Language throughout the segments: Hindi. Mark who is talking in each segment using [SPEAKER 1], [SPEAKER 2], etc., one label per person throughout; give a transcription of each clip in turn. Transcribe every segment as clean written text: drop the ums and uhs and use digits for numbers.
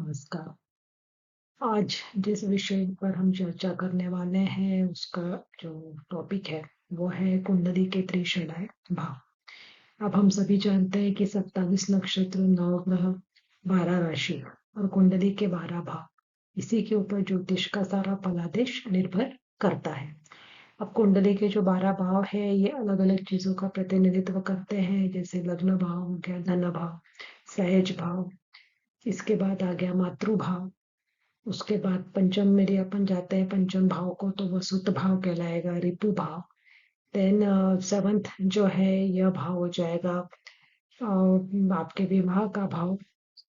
[SPEAKER 1] नमस्कार। आज जिस विषय पर हम चर्चा करने वाले हैं उसका जो टॉपिक है वो है कुंडली के त्रिशूलाय भाव। अब हम सभी जानते हैं कि 27 नक्षत्र, 9 ग्रह, 12 राशि और कुंडली के 12 भाव, इसी के ऊपर ज्योतिष का सारा फलादेश निर्भर करता है। अब कुंडली के जो 12 भाव है ये अलग अलग चीजों का प्रतिनिधित्व करते हैं, जैसे लग्न भाव हो गया, धन भाव, सहज भाव, इसके बाद आ गया मातृ भाव, उसके बाद पंचम में अपन जाते हैं पंचम भाव को तो वो सुत भाव कहलाएगा, रिपु भाव। देन सेवंथ जो है यह भाव हो जाएगा आपके विवाह का भाव।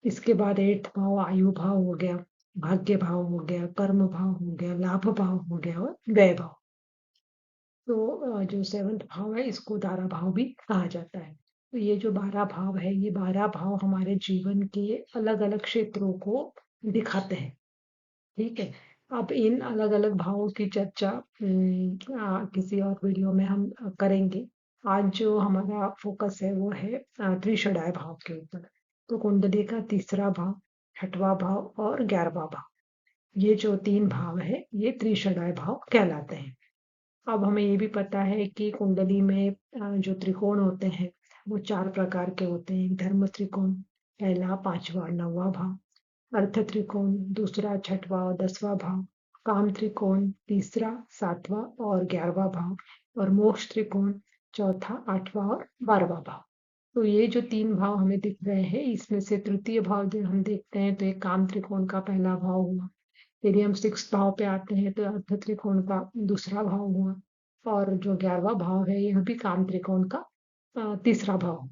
[SPEAKER 1] इसके बाद एट्थ भाव आयु भाव हो गया, भाग्य भाव हो गया, कर्म भाव हो गया, लाभ भाव हो गया और व्यय भाव। तो जो सेवंथ भाव है इसको दारा भाव भी कहा जाता है। तो ये जो 12 भाव है, ये 12 भाव हमारे जीवन के अलग अलग क्षेत्रों को दिखाते हैं। ठीक है। अब इन अलग अलग भावों की चर्चा किसी और वीडियो में हम करेंगे। आज जो हमारा फोकस है वो है त्रिषडाय भाव के ऊपर। तो कुंडली का तीसरा भाव, छठवां भाव और 11वां भाव, ये जो 3 भाव है ये त्रिषडाय भाव कहलाते हैं। अब हमें ये भी पता है कि कुंडली में जो त्रिकोण होते हैं वो 4 प्रकार के होते हैं। धर्म त्रिकोण पहला, पांचवा और 9वां भाव, अर्थ त्रिकोण दूसरा, छठवां और 10वां भाव, काम त्रिकोण तीसरा, 7वां और 11वां भाव, और मोक्ष त्रिकोण चौथा, 8वां और 12वां भाव। तो ये जो 3 भाव हमें दिख रहे हैं इसमें से तृतीय भाव जो हम देखते हैं तो ये काम त्रिकोण का पहला भाव हुआ। यदि हम 6 भाव पे आते हैं तो अर्थ त्रिकोण का दूसरा भाव हुआ, और जो 11वां भाव है यह भी काम त्रिकोण का तीसरा भाव।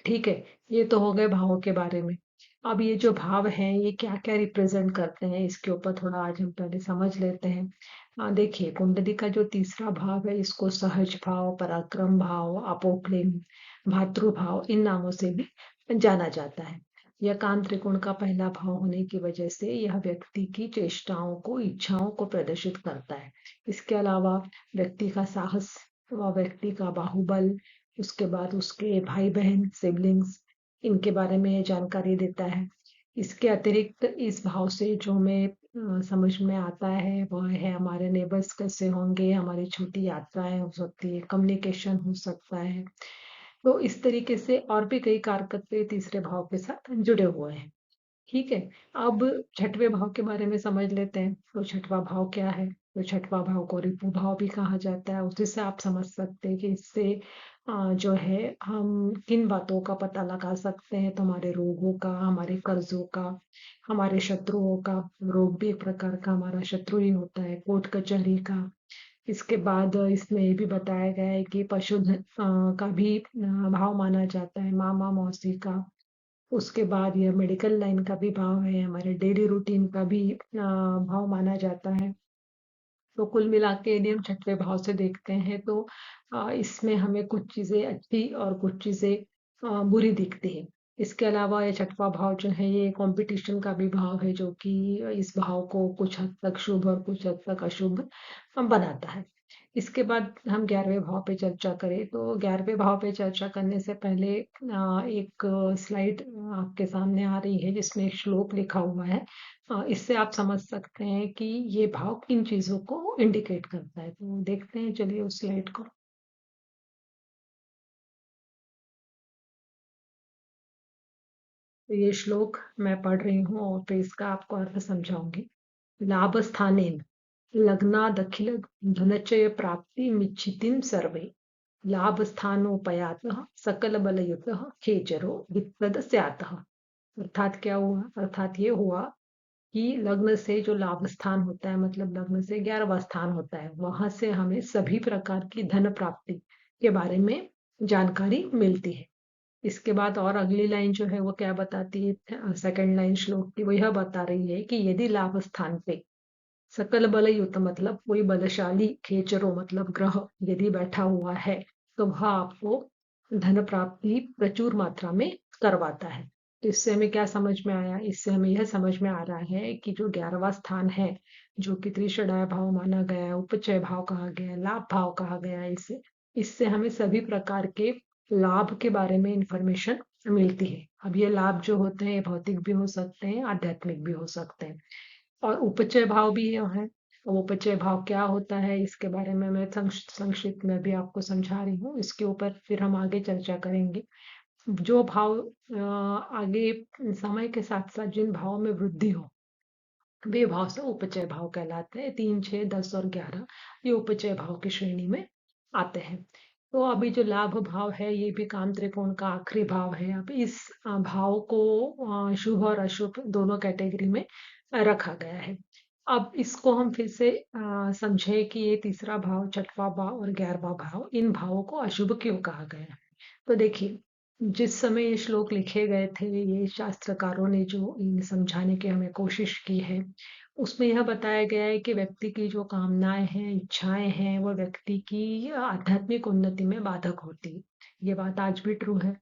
[SPEAKER 1] ठीक है। ये तो हो गए भावों के बारे में। अब ये जो भाव हैं ये क्या क्या रिप्रेजेंट करते हैं इसके ऊपर थोड़ा आज हम पहले समझ लेते हैं। देखिए कुंडली का जो तीसरा भाव है इसको सहज भाव, पराक्रम भाव, अपोक्लिम, भातृ भाव, इन नामों से भी जाना जाता है। यह काम त्रिकोण का पहला भाव होने की वजह से यह व्यक्ति की चेष्टाओं को, इच्छाओं को प्रदर्शित करता है। इसके अलावा व्यक्ति का साहस व व्यक्ति का बाहुबल, उसके बाद उसके भाई बहन सिबलिंग्स, इनके बारे में जानकारी देता है। इसके अतिरिक्त इस भाव से जो हमें समझ में आता है वह है हमारे नेबर्स कैसे होंगे, हमारी छोटी यात्राएं हो सकती है, कम्युनिकेशन हो सकता है। तो इस तरीके से और भी कई कारकत्ते तीसरे भाव के साथ जुड़े हुए हैं। ठीक है। अब छठवें भाव के बारे में समझ लेते हैं। तो छठवां भाव क्या है? तो छठवां भाव को रिपु भाव भी कहा जाता है। उसी से आप समझ सकते हैं कि इससे जो है हम किन बातों का पता लगा सकते हैं। तो हमारे रोगों का, हमारे कर्जों का, हमारे शत्रुओं का, रोग भी एक प्रकार का हमारा शत्रु ही होता है, कोर्ट कचहरी का। इसके बाद इसमें ये भी बताया गया है कि पशुधन का भी भाव माना जाता है, मामा मौसी का। उसके बाद यह मेडिकल लाइन का भी भाव है, हमारे डेली रूटीन का भी भाव माना जाता है। तो कुल मिला के यदि हम छठवें भाव से देखते हैं तो इसमें हमें कुछ चीजें अच्छी और कुछ चीजें बुरी दिखती है। इसके अलावा ये छठवां भाव जो है ये कंपटीशन का भी भाव है, जो कि इस भाव को कुछ हद तक शुभ और कुछ हद तक अशुभ बनाता है। इसके बाद हम 11वें भाव पे चर्चा करें तो 11वें भाव पे चर्चा करने से पहले एक स्लाइड आपके सामने आ रही है जिसमें एक श्लोक लिखा हुआ है। इससे आप समझ सकते हैं कि ये भाव किन चीजों को इंडिकेट करता है। तो देखते हैं, चलिए उस स्लाइड को। तो ये श्लोक मैं पढ़ रही हूँ और फिर इसका आपको अर्थ समझाऊंगी। लाभ स्थानेन लग्नादखिल धनचय प्राप्ति मिच्छितिम सर्वे लाभ स्थानोपयातः सकल बलयुतः खेचरो वित्तद स्यातः। अर्थात क्या हुआ? अर्थात ये हुआ कि लग्न से जो लाभ स्थान होता है, मतलब लग्न से 11वां स्थान होता है, वहां से हमें सभी प्रकार की धन प्राप्ति के बारे में जानकारी मिलती है। इसके बाद और अगली लाइन जो है वो क्या बताती है? सेकंड लाइन श्लोक की वो यह बता रही है कि यदि लाभ स्थान पे सकल बल युक्त मतलब कोई बलशाली खेचरो मतलब ग्रह यदि बैठा हुआ है तो वह आपको धन प्राप्ति प्रचुर मात्रा में करवाता है। तो इससे हमें क्या समझ में आया? इससे हमें यह समझ में आ रहा है कि जो 11वां स्थान है, जो कि त्रिषडाय भाव माना गया है, उपचय भाव कहा गया है, लाभ भाव कहा गया है, इससे इससे हमें सभी प्रकार के लाभ के बारे में इंफॉर्मेशन मिलती है। अब ये लाभ जो होते हैं, ये भौतिक भी हो सकते हैं, आध्यात्मिक भी हो सकते हैं। और उपचय भाव भी ये है। उपचय भाव क्या होता है, इसके बारे में मैं संक्षिप्त में भी आपको समझा रही हूँ। इसके ऊपर फिर हम आगे चर्चा करेंगे। जो भाव आगे समय के साथ-साथ जिन भावों में वृद्धि हो, वे भाव से उपचय भाव कहलाते हैं। 3, 6, 10 और 11 ये उपचय भाव की श्रेणी में आते हैं। तो अभी जो लाभ भाव है, ये भी काम त्रिकोण का आखिरी भाव है। अब इस भाव को शुभ और अशुभ दोनों कैटेगरी में रखा गया है। अब इसको हम फिर से समझे कि ये तीसरा भाव, छठवां भाव और 11वां भाव, इन भावों को अशुभ क्यों कहा गया है। तो देखिए, जिस समय ये श्लोक लिखे गए थे, ये शास्त्रकारों ने जो समझाने की हमें कोशिश की है, उसमें यह बताया गया है कि व्यक्ति की जो कामनाएं हैं, इच्छाएं हैं, वो व्यक्ति की आध्यात्मिक उन्नति में बाधक होती है। ये बात आज भी ट्रू है।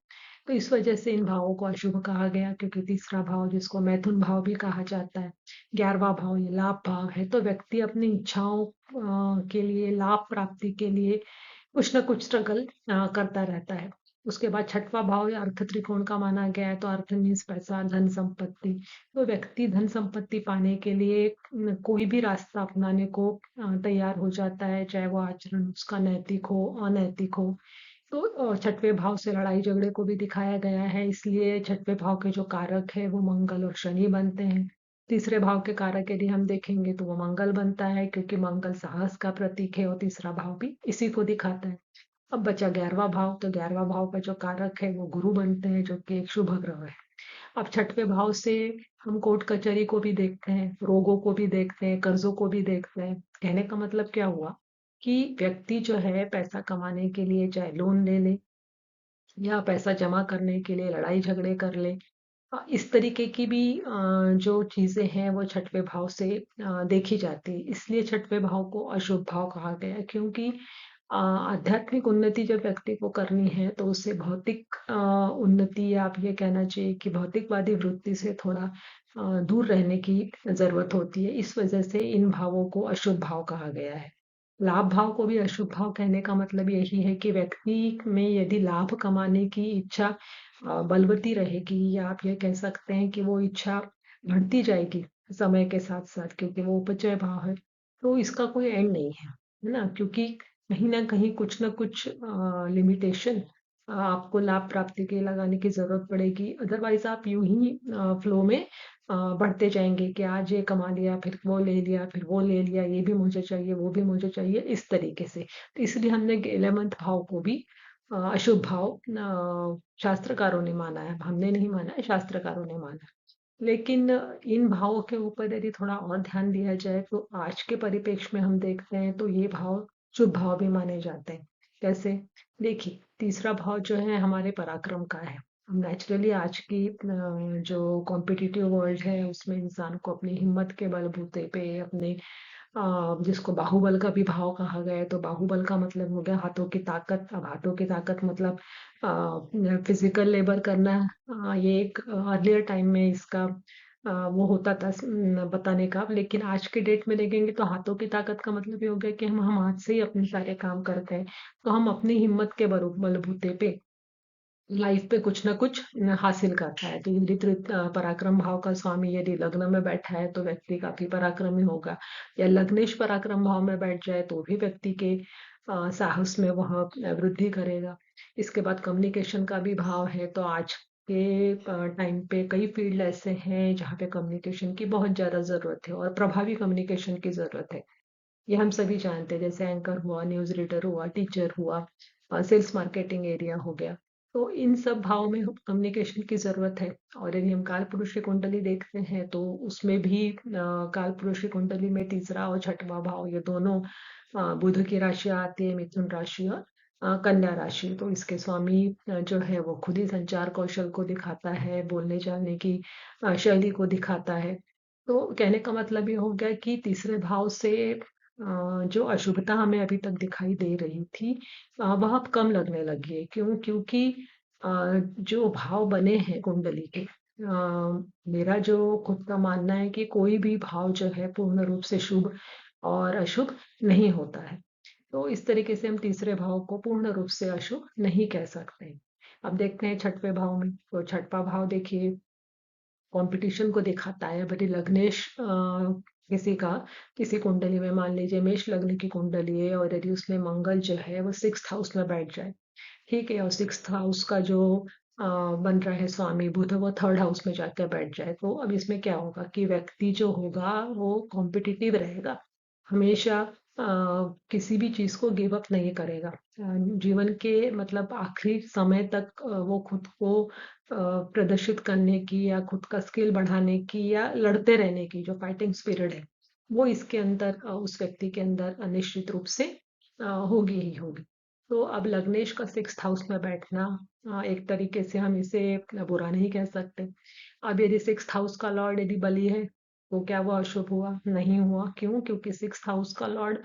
[SPEAKER 1] तो इस वजह से इन भावों को अशुभ कहा गया, क्योंकि तीसरा भाव, जिसको मैथुन भाव भी कहा जाता है, 11वां भाव ये लाभ भाव है। तो व्यक्ति अपनी इच्छाओं के लिए, लाभ प्राप्ति के लिए कुछ ना कुछ स्ट्रगल करता रहता है। उसके बाद छठवां भाव या अर्थ त्रिकोण का माना गया है। तो अर्थ मीन्स पैसा, धन संपत्ति। तो व्यक्ति धन संपत्ति पाने के लिए कोई भी रास्ता अपनाने को तैयार हो जाता है, चाहे वो आचरण उसका नैतिक हो, अनैतिक हो। तो छठवें भाव से लड़ाई झगड़े को भी दिखाया गया है, इसलिए छठवें भाव के जो कारक है वो मंगल और शनि बनते हैं। तीसरे भाव के कारक यदि हम देखेंगे तो वो मंगल बनता है, क्योंकि मंगल साहस का प्रतीक है और तीसरा भाव भी इसी को दिखाता है। अब बचा 11वां भाव। तो 11वां भाव का जो कारक है वो गुरु बनते हैं, जो कि एक शुभ ग्रह है। अब छठवें भाव से हम कोर्ट कचहरी को भी देखते हैं, रोगों को भी देखते हैं, कर्जों को भी देखते हैं। कहने का मतलब क्या हुआ कि व्यक्ति जो है पैसा कमाने के लिए चाहे लोन ले ले, या पैसा जमा करने के लिए लड़ाई झगड़े कर ले, इस तरीके की भी जो चीजें हैं वो छठवें भाव से देखी जाती है। इसलिए छठवें भाव को अशुभ भाव कहा गया है, क्योंकि आध्यात्मिक उन्नति जब व्यक्ति को करनी है तो उसे भौतिक उन्नति, या आप ये कहना चाहिए कि भौतिकवादी वृत्ति से थोड़ा दूर रहने की जरूरत होती है। इस वजह से इन भावों को अशुभ भाव कहा गया है। लाभ भाव को भी अशुभ भाव कहने का मतलब यही है कि व्यक्ति में यदि लाभ कमाने की इच्छा बलवती रहेगी, या आप ये कह सकते हैं कि वो इच्छा बढ़ती जाएगी समय के साथ साथ, क्योंकि वो उपचय भाव है, तो इसका कोई एंड नहीं है ना। क्योंकि कहीं ना कहीं कुछ ना कुछ लिमिटेशन आपको लाभ प्राप्ति के लिए लगाने की जरूरत पड़ेगी। अदरवाइज आप यूं ही फ्लो में बढ़ते जाएंगे कि आज ये कमा लिया, फिर वो ले लिया, फिर वो ले लिया, ये भी मुझे चाहिए, वो भी मुझे चाहिए, इस तरीके से। तो इसलिए हमने 11वें भाव को भी अशुभ भाव शास्त्रकारों ने माना है। हमने नहीं माना है, शास्त्रकारों ने माना है। लेकिन इन भावों के ऊपर यदि थोड़ा और ध्यान दिया जाए तो आज के परिप्रेक्ष्य में हम देखते हैं तो ये भाव शुभ भाव भी माने जाते हैं। कैसे? देखिए, तीसरा भाव जो है हमारे पराक्रम का है। हम नेचुरली आज की जो कॉम्पिटिटिव वर्ल्ड है उसमें इंसान को अपनी हिम्मत के बलबूते पे, अपने जिसको बाहुबल का भी भाव कहा गया है, तो बाहुबल का मतलब हो गया हाथों की ताकत। अब हाथों की ताकत मतलब फिजिकल लेबर करना। ये एक अर्लियर टाइम में इसका वो होता था बताने का। लेकिन आज के डेट में देखेंगे तो हाथों की ताकत का मतलब ये हो गया कि हम हाथ से ही अपने सारे काम करते हैं। तो हम अपनी हिम्मत के बलबूते पे लाइफ पे कुछ ना कुछ हासिल करता है। तो यदि पराक्रम भाव का स्वामी यदि लग्न में बैठा है तो व्यक्ति काफी पराक्रमी होगा, या लग्नेश पराक्रम भाव में बैठ जाए तो भी व्यक्ति के साहस में वह वृद्धि करेगा। इसके बाद कम्युनिकेशन का भी भाव है। तो आज के टाइम पे कई फील्ड ऐसे हैं जहाँ पे कम्युनिकेशन की बहुत ज्यादा जरूरत है, और प्रभावी कम्युनिकेशन की जरूरत है। ये हम सभी जानते हैं, जैसे एंकर हुआ, न्यूज रीडर हुआ, टीचर हुआ, सेल्स मार्केटिंग एरिया हो गया। तो इन सब भाव में कम्युनिकेशन की जरूरत है। और यदि हम काल पुरुष की कुंडली देखते हैं तो उसमें भी काल पुरुष की कुंडली में तीसरा और छठवां भाव, ये दोनों बुध की राशि आती है, मिथुन राशि और कन्या राशि। तो इसके स्वामी जो है वो खुद ही संचार कौशल को दिखाता है, बोलने चालने की शैली को दिखाता है। तो कहने का मतलब ये हो गया कि तीसरे भाव से जो अशुभता हमें अभी तक दिखाई दे रही थी वह अब कम लगने लगी है। क्यों? क्योंकि जो भाव बने हैं कुंडली के, मेरा जो खुद का मानना है कि कोई भी भाव जो है पूर्ण रूप से शुभ और अशुभ नहीं होता है। तो इस तरीके से हम तीसरे भाव को पूर्ण रूप से अशुभ नहीं कह सकते। अब देखते हैं छठवें भाव में, तो छठवां भाव देखिए कंपटीशन को दिखाता है। यदि लग्नेश किसी का किसी कुंडली में, मान लीजिए मेष लग्न की कुंडली है और यदि उसमें मंगल जो है वो 6th हाउस में बैठ जाए, ठीक है, और 6th हाउस का जो बन रहा है स्वामी बुध, वो 3rd हाउस में जाकर बैठ जाए, तो अब इसमें क्या होगा कि व्यक्ति जो होगा वो कॉम्पिटिटिव रहेगा, हमेशा किसी भी चीज को गिव अप नहीं करेगा। जीवन के मतलब आखिरी समय तक वो खुद को प्रदर्शित करने की या खुद का स्किल बढ़ाने की या लड़ते रहने की जो फाइटिंग स्पिरिट है, वो इसके अंदर उस व्यक्ति के अंदर निश्चित रूप से होगी ही होगी। तो अब लग्नेश का 6th हाउस में बैठना, एक तरीके से हम इसे बुरा नहीं कह सकते। अब यदि 6th हाउस का लॉर्ड यदि बली है, तो क्या वो अशुभ हुआ? नहीं हुआ। क्यों? क्योंकि 6th हाउस का लॉर्ड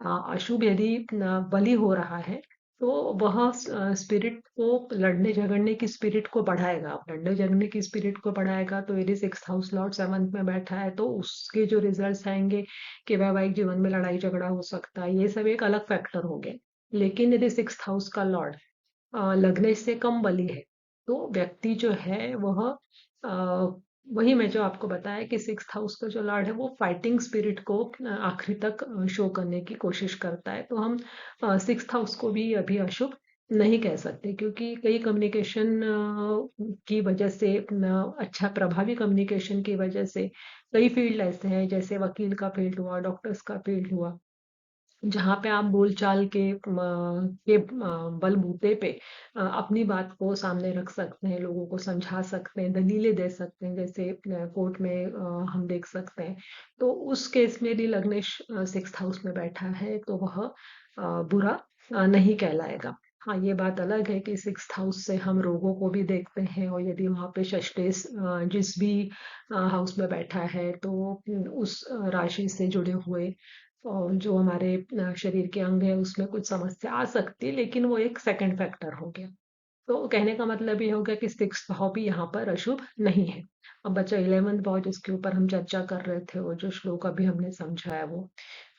[SPEAKER 1] अशुभ यदि बली हो रहा है, तो वह स्पिरिट को, लड़ने झगड़ने की स्पिरिट को बढ़ाएगा। लड़ने झगड़ने की स्पिरिट को बढ़ाएगा, तो यदि 6th हाउस लॉर्ड 7th में बैठा है, तो उसके जो रिजल्ट्स आएंगे कि वैवाहिक जीवन में लड़ाई झगड़ा हो सकता है, ये सब एक अलग फैक्टर हो गए। लेकिन यदि 6th हाउस का लॉर्ड लगने से कम बली है, तो व्यक्ति जो है वह वही मैं जो आपको बताया कि 6th हाउस का जो लॉर्ड है वो फाइटिंग स्पिरिट को आखिरी तक शो करने की कोशिश करता है। तो हम 6th हाउस को भी अभी अशुभ नहीं कह सकते, क्योंकि कई कम्युनिकेशन की वजह से, अच्छा प्रभावी कम्युनिकेशन की वजह से कई फील्ड ऐसे हैं, जैसे वकील का फील्ड हुआ, डॉक्टर्स का फील्ड हुआ, जहाँ पे आप बोलचाल के बलबूते पे अपनी बात को सामने रख सकते हैं, लोगों को समझा सकते हैं, दलीलें दे सकते हैं, जैसे कोर्ट में हम देख सकते हैं। तो उस केस में यदि लग्नेश 6th हाउस में बैठा है, तो वह बुरा नहीं कहलाएगा। हाँ, ये बात अलग है कि 6th हाउस से हम रोगों को भी देखते हैं, और यदि वहाँ पे षष्टेश जिस भी हाउस में बैठा है, तो उस राशि से जुड़े हुए और जो हमारे शरीर के अंग है उसमें कुछ समस्या आ सकती है, लेकिन वो एक सेकंड फैक्टर हो गया। तो कहने का मतलब ये हो गया कि 6th भाव भी यहाँ पर अशुभ नहीं है। अब बचा 11th भाव, जिसके ऊपर हम चर्चा कर रहे थे, वो जो श्लोक अभी हमने समझा है वो।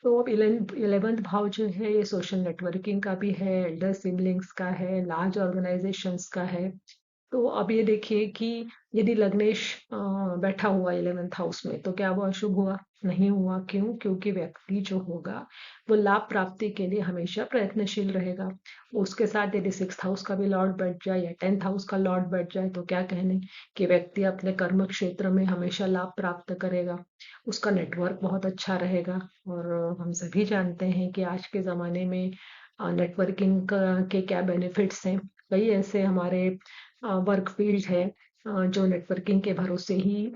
[SPEAKER 1] तो अब 11th भाव जो है ये सोशल नेटवर्किंग का भी है, एल्डर सिबलिंग्स का है, लार्ज ऑर्गेनाइजेशंस का है। तो अब ये देखिए कि यदि लग्नेश बैठा हुआ 11th हाउस में, तो क्या वो अशुभ हुआ? नहीं हुआ। क्यों? क्योंकि व्यक्ति जो होगा वो लाभ प्राप्ति के लिए हमेशा प्रयत्नशील रहेगा। उसके साथ यदि 6th हाउस का भी लॉर्ड बैठ जाए या 10th हाउस का लॉर्ड बैठ जाए, तो क्या कहने कि व्यक्ति अपने कर्म क्षेत्र में हमेशा लाभ प्राप्त करेगा, उसका नेटवर्क बहुत अच्छा रहेगा। और हम सभी जानते हैं कि आज के ज़माने में नेटवर्किंग के क्या बेनिफिट्स हैं। कई ऐसे हमारे वर्क फील्ड है जो नेटवर्किंग के भरोसे ही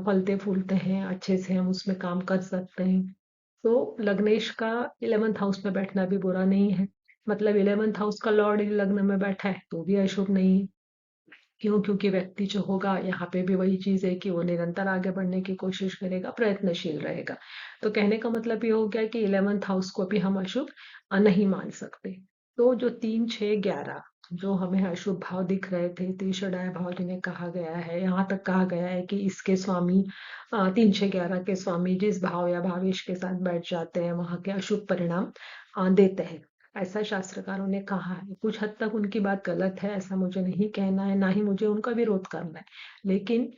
[SPEAKER 1] फलते फूलते हैं, अच्छे से हम उसमें काम कर सकते हैं। तो लग्नेश का 11th हाउस में बैठना भी बुरा नहीं है। मतलब 11th हाउस का लॉर्ड लग्न में बैठा है तो भी अशुभ नहीं है। क्यों? क्योंकि व्यक्ति जो होगा, यहाँ पे भी वही चीज है कि वो निरंतर आगे बढ़ने की कोशिश करेगा, प्रयत्नशील रहेगा। तो कहने का मतलब ये हो गया कि 11th हाउस को भी हम अशुभ नहीं मान सकते। तो जो 3, 6, 11 जो हमें अशुभ भाव दिख रहे थे, त्रिशदाय भाव जिन्हें कहा गया है, यहाँ तक कहा गया है कि इसके स्वामी 3, 6, 11 के स्वामी जिस भाव या भावेश के साथ बैठ जाते हैं, वहां के अशुभ परिणाम देते हैं। ऐसा शास्त्रकारों ने कहा है। कुछ हद तक उनकी बात गलत है, ऐसा मुझे नहीं कहना है, ना ही मुझे उनका विरोध करना है। लेकिन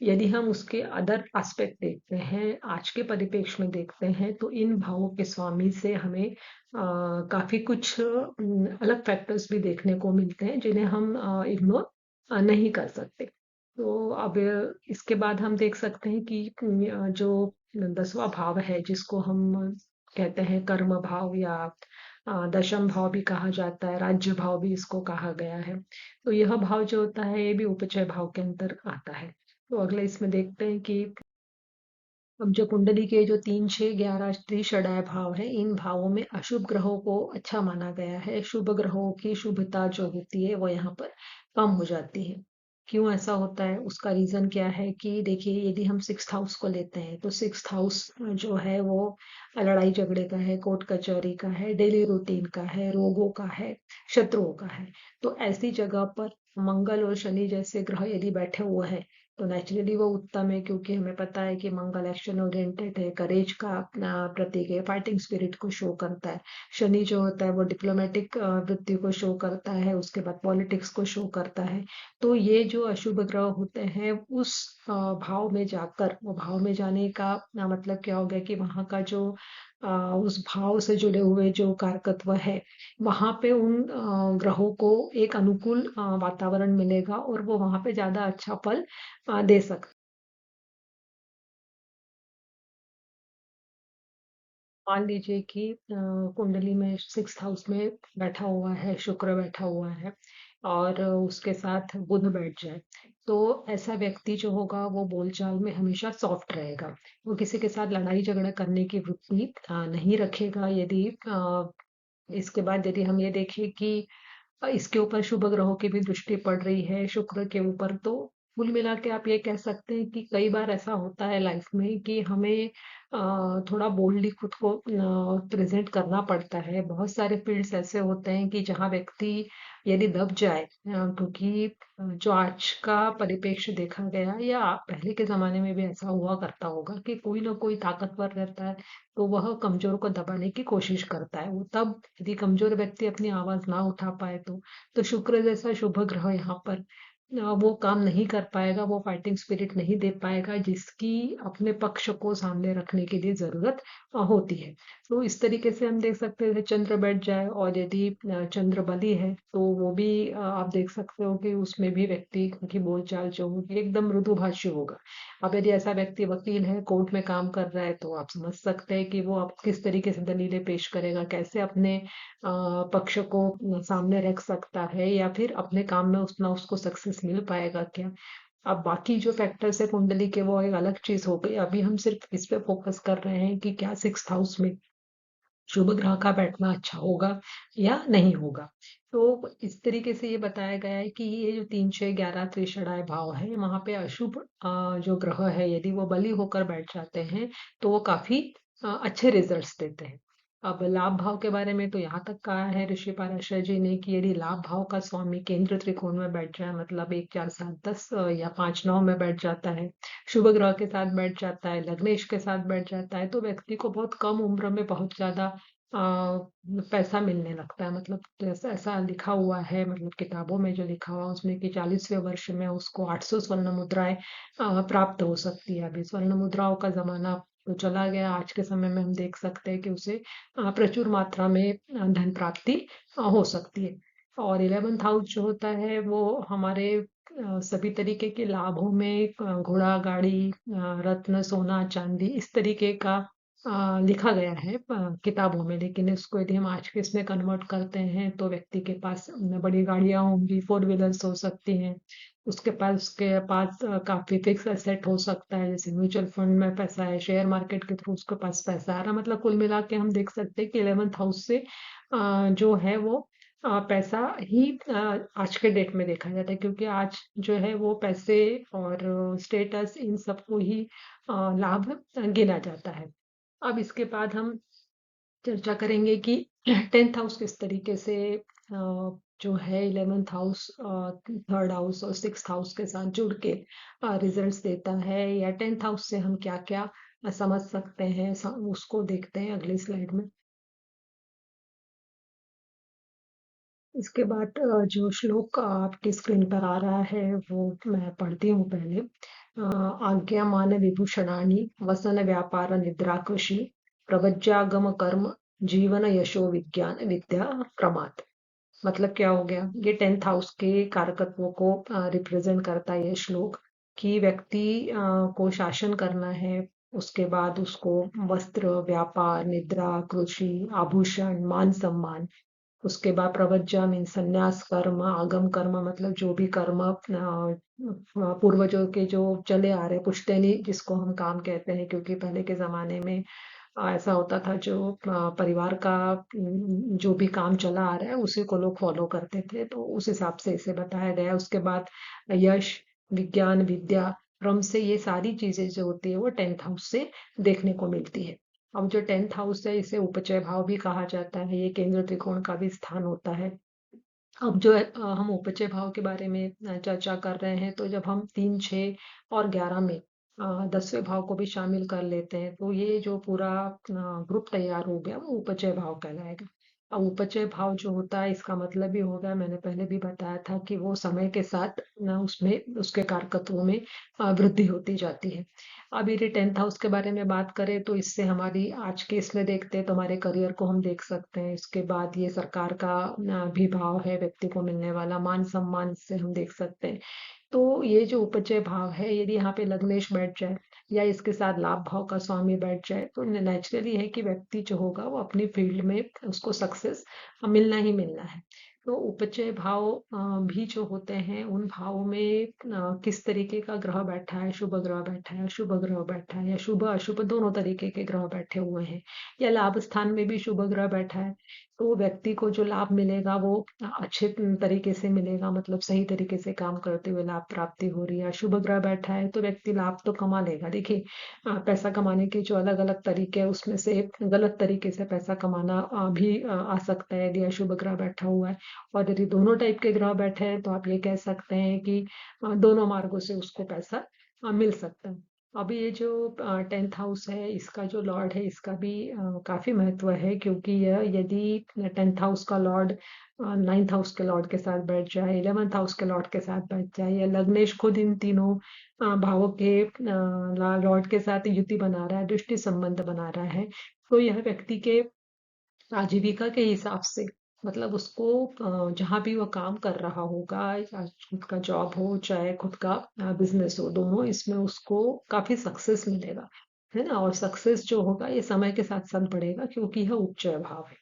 [SPEAKER 1] यदि हम उसके अदर एस्पेक्ट देखते हैं, आज के परिप्रेक्ष्य में देखते हैं, तो इन भावों के स्वामी से हमें काफी कुछ अलग फैक्टर्स भी देखने को मिलते हैं, जिन्हें हम इग्नोर नहीं कर सकते। तो अब इसके बाद हम देख सकते हैं कि जो 10वां भाव है, जिसको हम कहते हैं कर्म भाव या दशम भाव भी कहा जाता है, राज्य भाव भी इसको कहा गया है। तो यह भाव जो होता है ये भी उपचय भाव के अंदर आता है। तो अगले इसमें देखते हैं कि अब जो कुंडली के जो 3, 6, 11 त्रिषडाय भाव है, इन भावों में अशुभ ग्रहों को अच्छा माना गया है। शुभ ग्रहों की शुभता जो होती है वो यहाँ पर कम हो जाती है। क्यों ऐसा होता है? उसका रीजन क्या है कि देखिए, यदि हम 6th हाउस को लेते हैं, तो 6th हाउस जो है वो लड़ाई झगड़े का है, कोर्ट कचहरी का है, डेली रूटीन का है, रोगों का है, शत्रुओं का है। तो ऐसी जगह पर मंगल और शनि जैसे ग्रह यदि बैठे हुए हैं, तो नेचुरली वो उत्तम है, क्योंकि हमें पता है कि मंगल एक्शन ओरिएंटेड है, करेज का अपना प्रतीक है, फाइटिंग स्पिरिट को शो करता है। शनि जो होता है वो डिप्लोमेटिक वृत्ति को शो करता है, उसके बाद पॉलिटिक्स को शो करता है। तो ये जो अशुभ ग्रह होते हैं उस भाव में जाकर, वो भाव में जाने का मतलब क्या हो गया कि वहां का जो अ, उस भाव से जुड़े हुए जो कारकत्व है, वहां पे उन ग्रहों को एक अनुकूल वातावरण मिलेगा और वो वहां पे ज्यादा अच्छा फल दे सकते। मान लीजिए कि कुंडली में 6th हाउस में बैठा हुआ है, शुक्र बैठा हुआ है और उसके साथ बुध बैठ जाए, तो ऐसा व्यक्ति जो होगा वो बोलचाल में हमेशा सॉफ्ट रहेगा। वो किसी के साथ लड़ाई झगड़ा करने की वृत्ति नहीं रखेगा। यदि इसके बाद यदि हम ये देखें कि इसके ऊपर शुभ ग्रहों की भी दृष्टि पड़ रही है शुक्र के ऊपर, तो कुल मिला के आप ये कह सकते हैं कि कई बार ऐसा होता है लाइफ में कि हमें थोड़ा बोल्डली खुद को प्रेजेंट करना पड़ता है। बहुत सारे फील्ड्स ऐसे होते हैं कि जहाँ व्यक्ति यदि दब जाए, क्योंकि जो आज का परिप्रेक्ष्य देखा गया है या पहले के जमाने में भी ऐसा हुआ करता होगा कि कोई ना कोई ताकतवर रहता है, तो वह कमजोर को दबाने की कोशिश करता है। वो तब यदि कमजोर व्यक्ति अपनी आवाज ना उठा पाए तो शुक्र जैसा शुभ ग्रह यहाँ पर वो काम नहीं कर पाएगा, वो फाइटिंग स्पिरिट नहीं दे पाएगा जिसकी अपने पक्ष को सामने रखने के लिए जरूरत होती है। तो इस तरीके से हम देख सकते हैं चंद्र बैठ जाए और यदि चंद्र बली है तो वो भी आप देख सकते हो कि उसमें भी व्यक्ति की बोलचाल जो होगी एकदम मृदुभाषी होगा। अब यदि ऐसा व्यक्ति वकील है, कोर्ट में काम कर रहा है, तो आप समझ सकते हैं कि वो आप किस तरीके से दलीलें पेश करेगा, कैसे अपने पक्ष को सामने रख सकता है, या फिर अपने काम में उतना उसको सक्सेस मिल पाएगा क्या। अब बाकी जो फैक्टर्स है कुंडली के वो एक अलग चीज हो गई। अभी हम सिर्फ इस पे फोकस कर रहे हैं कि क्या 6th हाउस में शुभ ग्रह का बैठना अच्छा होगा या नहीं होगा। तो इस तरीके से ये बताया गया है कि ये जो 3, 6, 11 त्रिशराय भाव है, वहां पे अशुभ जो ग्रह है यदि वो बली होकर बैठ जाते हैं तो वो काफी अच्छे रिजल्ट्स देते हैं। अब लाभ भाव के बारे में तो यहाँ तक कहा है ऋषि पाराशर जी ने कि यदि लाभ भाव का स्वामी केंद्र त्रिकोण में बैठ जाए, मतलब 1, 4, 7, 10 या 5, 9 में बैठ जाता है, शुभ ग्रह के साथ बैठ जाता है, लग्नेश के साथ बैठ जाता है, तो व्यक्ति को बहुत कम उम्र में बहुत ज्यादा पैसा मिलने लगता है। मतलब जैसा ऐसा लिखा हुआ है, मतलब किताबों में जो लिखा हुआ है उसमें कि 40वें वर्ष में उसको 800 स्वर्ण मुद्राएं प्राप्त हो सकती है। अभी स्वर्ण मुद्राओं का जमाना तो चला गया। आज के समय में हम देख सकते हैं कि उसे प्रचुर मात्रा में धन प्राप्ति हो सकती है। और 11th हाउस जो होता है वो हमारे सभी तरीके के लाभों में घोड़ा गाड़ी रत्न सोना चांदी इस तरीके का लिखा गया है किताबों में। लेकिन इसको यदि हम आज के इसमें कन्वर्ट करते हैं तो व्यक्ति के पास बड़ी गाड़ियां होंगी, 4 व्हीलर्स हो सकती हैं, उसके पास काफी फिक्स एसेट हो सकता है, जैसे म्यूचुअल फंड में पैसा है, शेयर मार्केट के थ्रू उसके पास पैसा आ रहा। मतलब कुल मिला के हम देख सकते हैं कि 11th हाउस से जो है वो पैसा ही आज के डेट में देखा जाता है, क्योंकि आज जो है वो पैसे और स्टेटस इन सबको ही लाभ गिना जाता है। अब इसके बाद हम चर्चा करेंगे कि 10th हाउस किस तरीके से जो है 11th हाउस, 3rd हाउस और 6th हाउस के साथ जुड़ के रिजल्ट्स देता है, या 10th हाउस से हम क्या क्या समझ सकते हैं, उसको देखते हैं अगली स्लाइड में। इसके बाद जो श्लोक आपकी स्क्रीन पर आ रहा है वो मैं पढ़ती हूँ पहले। आज्ञामान विभूषणानि वसन व्यापार निद्रा कृषि प्रवज्यागम कर्म जीवन यशो विज्ञान विद्या प्रमाद। मतलब क्या हो गया, ये 10th हाउस के कारकत्वों को रिप्रेजेंट करता है ये श्लोक, कि व्यक्ति को शासन करना है, उसके बाद उसको वस्त्र व्यापार निद्रा कृषि आभूषण मान सम्मान, उसके बाद प्रवज्जा मीन संन्यास कर्म, आगम कर्म मतलब जो भी कर्म पूर्वजों के जो चले आ रहे पुश्तैनी जिसको हम काम कहते हैं, क्योंकि पहले के जमाने में ऐसा होता था जो परिवार का जो भी काम चला आ रहा है उसी को लोग फॉलो करते थे, तो उस हिसाब से इसे बताया गया है। उसके बाद यश विज्ञान विद्या क्रम से ये सारी चीजें जो होती है वो 10th हाउस से देखने को मिलती है। अब जो 10th हाउस है इसे उपचय भाव भी कहा जाता है, ये केंद्र त्रिकोण का भी स्थान होता है। अब जो है हम उपचय भाव के बारे में चर्चा कर रहे हैं, तो जब हम 3, 6 और 11 में 10वें भाव को भी शामिल कर लेते हैं, तो ये जो पूरा ग्रुप तैयार हो गया, वो उपचय भाव कहलाएगा। अब उपचय भाव जो होता है, इसका मतलब ये होगा, मैंने पहले भी बताया था कि वो समय के साथ ना उसमें उसके कारकत्वों में वृद्धि होती जाती है। अब यदि 10th हाउस के बारे में बात करें, तो इससे हमारी आज के इसमें देखते हैं तो हमारे करियर को हम देख सकते हैं। इसके बाद ये सरकार का भी भाव है, व्यक्ति को मिलने वाला मान सम्मान से हम देख सकते हैं। तो ये जो उपचय भाव है, यदि यहाँ पे लग्नेश बैठ जाए या इसके साथ लाभ भाव का स्वामी बैठ जाए, तो नेचुरली है कि व्यक्ति जो होगा वो अपनी फील्ड में उसको सक्सेस मिलना ही मिलना है। तो उपचय भाव भी जो होते हैं, उन भावों में किस तरीके का ग्रह बैठा है, शुभ ग्रह बैठा है, अशुभ ग्रह बैठा है, या शुभ अशुभ दोनों तरीके के ग्रह बैठे हुए हैं, या लाभ स्थान में भी शुभ ग्रह बैठा है, तो व्यक्ति को जो लाभ मिलेगा वो अच्छे तरीके से मिलेगा, मतलब सही तरीके से काम करते हुए लाभ प्राप्ति हो रही है। शुभ ग्रह बैठा है तो व्यक्ति लाभ तो कमा लेगा। देखिए, पैसा कमाने के जो अलग अलग तरीके हैं, उसमें से गलत तरीके से पैसा कमाना भी आ सकता है, यदि अशुभ ग्रह बैठा हुआ है। और यदि दोनों टाइप के ग्रह बैठे हैं, तो आप ये कह सकते हैं कि दोनों मार्गों से उसको पैसा मिल सकता है। अभी ये जो 10th हाउस है, इसका जो लॉर्ड है, इसका भी काफी महत्व है, क्योंकि यह यदि 10th हाउस का लॉर्ड 9th हाउस के लॉर्ड के साथ बैठ जाए, 11th हाउस के लॉर्ड के साथ बैठ जाए, या लग्नेश खुद इन तीनों भावों के लॉर्ड के साथ युति बना रहा है, दृष्टि संबंध बना रहा है, तो यह व्यक्ति के आजीविका के हिसाब से, मतलब उसको जहाँ भी वो काम कर रहा होगा, या खुद का जॉब हो चाहे खुद का बिजनेस हो, दोनों इसमें उसको काफी सक्सेस मिलेगा, है ना। और सक्सेस जो होगा ये समय के साथ साथ बढ़ेगा, क्योंकि यह उच्च भाव है।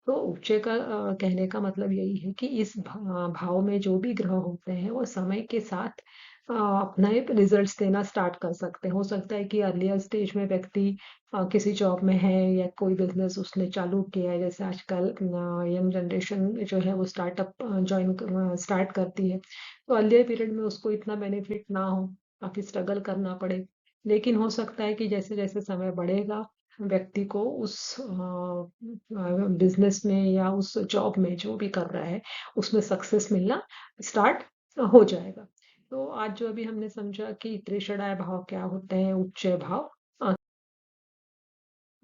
[SPEAKER 1] तो उपचय का कहने का मतलब यही है कि इस भाव में जो भी ग्रह होते हैं, वो समय के साथ अपना एक रिजल्ट्स देना स्टार्ट कर सकते हैं। हो सकता है कि अर्लियर स्टेज में व्यक्ति किसी जॉब में है, या कोई बिजनेस उसने चालू किया है, जैसे आजकल यंग जनरेशन जो है वो स्टार्टअप स्टार्ट करती है, तो अर्लियर पीरियड में उसको इतना बेनिफिट ना हो, काफी स्ट्रगल करना पड़े। लेकिन हो सकता है कि जैसे जैसे समय बढ़ेगा, व्यक्ति को उस बिजनेस में या उस जॉब में जो भी कर रहा है, उसमें सक्सेस मिलना स्टार्ट हो जाएगा। तो आज जो अभी हमने समझा कि त्रिषणाय भाव क्या होते हैं, उपचय भाव,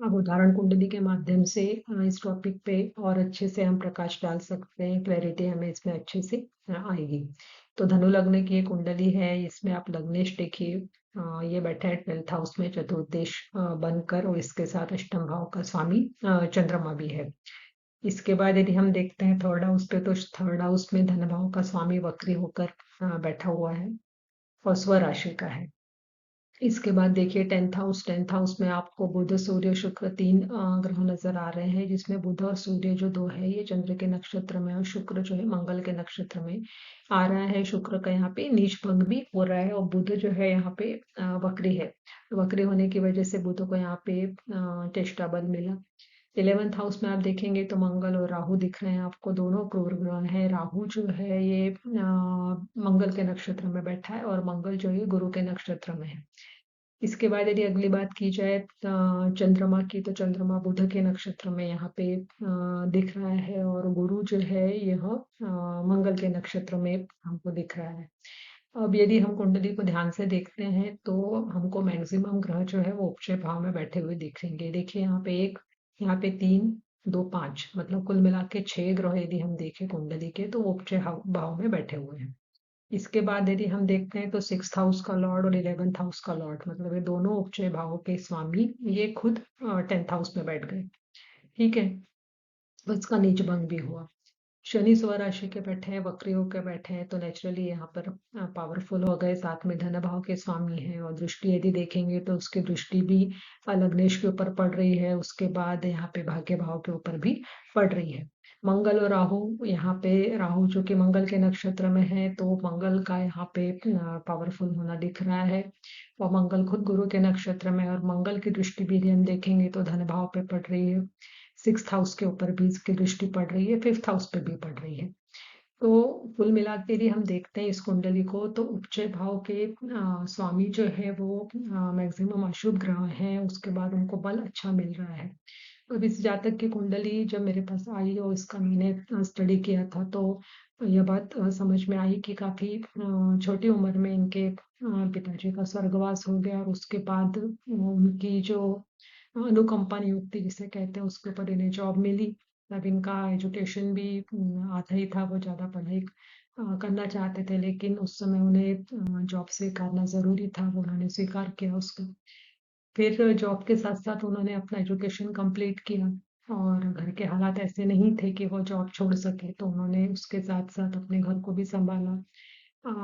[SPEAKER 1] अब उदाहरण कुंडली के माध्यम से इस टॉपिक पे और अच्छे से हम प्रकाश डाल सकते हैं, क्लैरिटी हमें इसमें अच्छे से आएगी। तो धनु लग्न की ये कुंडली है, इसमें आप लग्नेश देखिए, ये बैठा है 12th हाउस में चतुर्देश बनकर, और इसके साथ अष्टम भाव का स्वामी चंद्रमा भी है। इसके बाद यदि हम देखते हैं 3rd हाउस पे, तो 3rd हाउस में धन भाव का स्वामी वक्री होकर बैठा हुआ है, और स्व राशि का है। इसके बाद देखिए 10th हाउस में आपको बुध सूर्य शुक्र 3 ग्रह नजर आ रहे हैं, जिसमें बुध और सूर्य जो दो है, ये चंद्र के नक्षत्र में, और शुक्र जो है मंगल के नक्षत्र में आ रहा है। शुक्र का यहाँ पे नीच भंग भी हो रहा है, और बुध जो है यहाँ पे वक्री है। वक्री होने की वजह से बुध को यहाँ पे चेष्टा बल मिला। 11th हाउस में आप देखेंगे तो मंगल और राहु दिख रहे हैं आपको, दोनों क्रूर ग्रह हैं। राहु जो है ये मंगल के नक्षत्र में बैठा है, और मंगल जो है गुरु के नक्षत्र में है। इसके बाद यदि अगली बात की जाए चंद्रमा की, तो चंद्रमा बुध के नक्षत्र में यहाँ पे दिख रहा है, और गुरु जो है यह मंगल के नक्षत्र में हमको दिख रहा है। अब यदि हम कुंडली को ध्यान से देखते हैं, तो हमको मैक्सिमम ग्रह जो है वो उपचय भाव में बैठे हुए दिखेंगे। देखिए यहाँ पे एक, यहाँ पे 3, 2, 5, मतलब कुल मिला के 6 ग्रह यदि हम देखें कुंडली के, तो वो उपचय भाव में बैठे हुए हैं। इसके बाद यदि हम देखते हैं तो 6th हाउस का लॉर्ड और 11th हाउस का लॉर्ड, मतलब ये दोनों उपचय भावों के स्वामी, ये खुद 10th हाउस में बैठ गए। ठीक है, तो इसका नीच भंग भी हुआ। शनि स्वराशि के बैठे हैं, वक्री होकर बैठे हैं, तो नेचुरली यहाँ पर पावरफुल हो गए, साथ में धन भाव के स्वामी हैं, और दृष्टि यदि देखेंगे तो उसकी दृष्टि भी लग्नेश के ऊपर पड़ रही है, उसके बाद यहाँ पे भाग्य भाव के ऊपर भी पड़ रही है। मंगल और राहु, यहाँ पे राहु जो कि मंगल के नक्षत्र में है, तो मंगल का यहाँ पे पावरफुल होना दिख रहा है, और मंगल खुद गुरु के नक्षत्र में, और मंगल की दृष्टि भी यदि हम देखेंगे तो धन भाव पे पड़ रही है। 6th हाउस के ऊपर भी इसकी दृष्टि पड़ रही है, 5th हाउस पे भी पड़ रही है। तो कुल मिला के यदि हम देखते हैं इस कुंडली को, तो उपचय भाव के स्वामी जो है वो मैक्सिमम अशुभ ग्रह हैं, उसके बाद उनको बल अच्छा मिल रहा है। अब इस जातक की कुंडली जब मेरे पास आई और इसका मैंने स्टडी किया था, तो यह बात समझ में आई कि काफ़ी छोटी उम्र में इनके पिताजी का स्वर्गवास हो गया और उसके बाद उनकी जो अनुकंपा नियुक्ति जिसे कहते हैं उसके ऊपर इन्हें जॉब मिली। तब इनका एजुकेशन भी आधा ही था, वो ज़्यादा पढ़ाई करना चाहते थे, लेकिन उस समय उन्हें जॉब स्वीकारना ज़रूरी था, वो उन्होंने स्वीकार किया उसको। फिर जॉब के साथ-साथ उन्होंने अपना एजुकेशन कंप्लीट किया और घर के हालात ऐसे नहीं थे कि वो जॉब छोड़ सकें, तो उन्होंने उसके साथ-साथ अपने घर को भी सँभाला।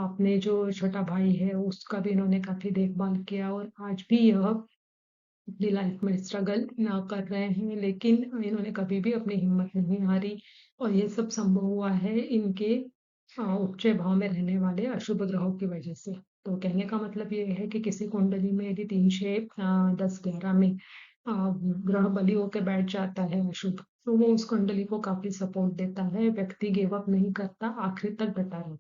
[SPEAKER 1] अपने जो छोटा भाई है उसका भी इन्होंने काफ़ी देखभाल किया और आज भी यह अपनी लाइफ में स्ट्रगल कर रहे हैं, लेकिन इन्होंने कभी भी अपनी हिम्मत नहीं हारी और ये सब संभव हुआ है इनके उच्च भाव में रहने वाले अशुभ ग्रहों की वजह से। तो कहने का मतलब ये है कि किसी कुंडली में यदि 3, 6, 10, 11 में ग्रह बलि होके बैठ जाता है अशुभ, तो वो उस कुंडली को काफ़ी सपोर्ट देता है, व्यक्ति गिव अप नहीं करता, आखिर तक डटा रहता है।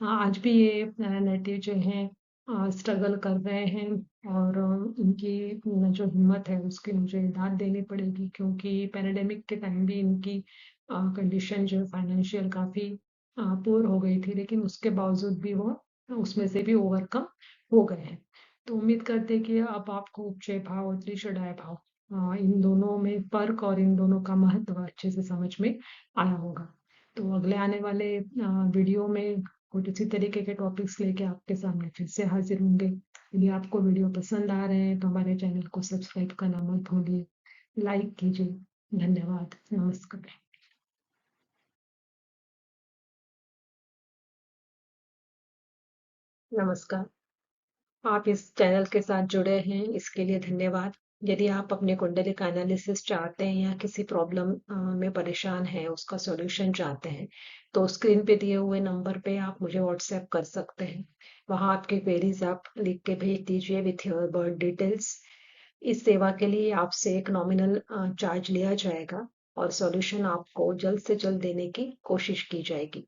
[SPEAKER 1] हाँ, आज भी ये नेटिव जो हैं स्ट्रगल कर रहे हैं और इनकी जो हिम्मत है उसकी मुझे दाद देनी पड़ेगी, क्योंकि पैंडेमिक के टाइम भी इनकी कंडीशन जो है फाइनेंशियल काफ़ी पुअर हो गई थी, लेकिन उसके बावजूद भी वो उसमें से भी ओवरकम हो गए हैं। तो उम्मीद करते हैं कि अब आपको उपचय भाव और त्रिशदाय भाव इन दोनों में फ़र्क और इन दोनों का महत्व अच्छे से समझ में आया होगा। तो अगले आने वाले वीडियो में कुछ इसी तरीके के टॉपिक्स लेके आपके सामने फिर से हाजिर होंगे। यदि आपको वीडियो पसंद आ रहे हैं तो हमारे चैनल को सब्सक्राइब करना मत भूलिए, लाइक कीजिए। धन्यवाद, नमस्कार। नमस्कार। आप इस चैनल के साथ जुड़े हैं इसके लिए धन्यवाद। यदि आप अपने कुंडली का एनालिसिस चाहते हैं या किसी प्रॉब्लम में परेशान हैं, उसका सॉल्यूशन चाहते हैं, तो स्क्रीन पे दिए हुए नंबर पे आप मुझे व्हाट्सएप कर सकते हैं। वहाँ आपकी क्वेरीज आप लिख के भेज दीजिए विथ योर बर्थ डिटेल्स। इस सेवा के लिए आपसे एक नॉमिनल चार्ज लिया जाएगा और सॉल्यूशन आपको जल्द से जल्द देने की कोशिश की जाएगी।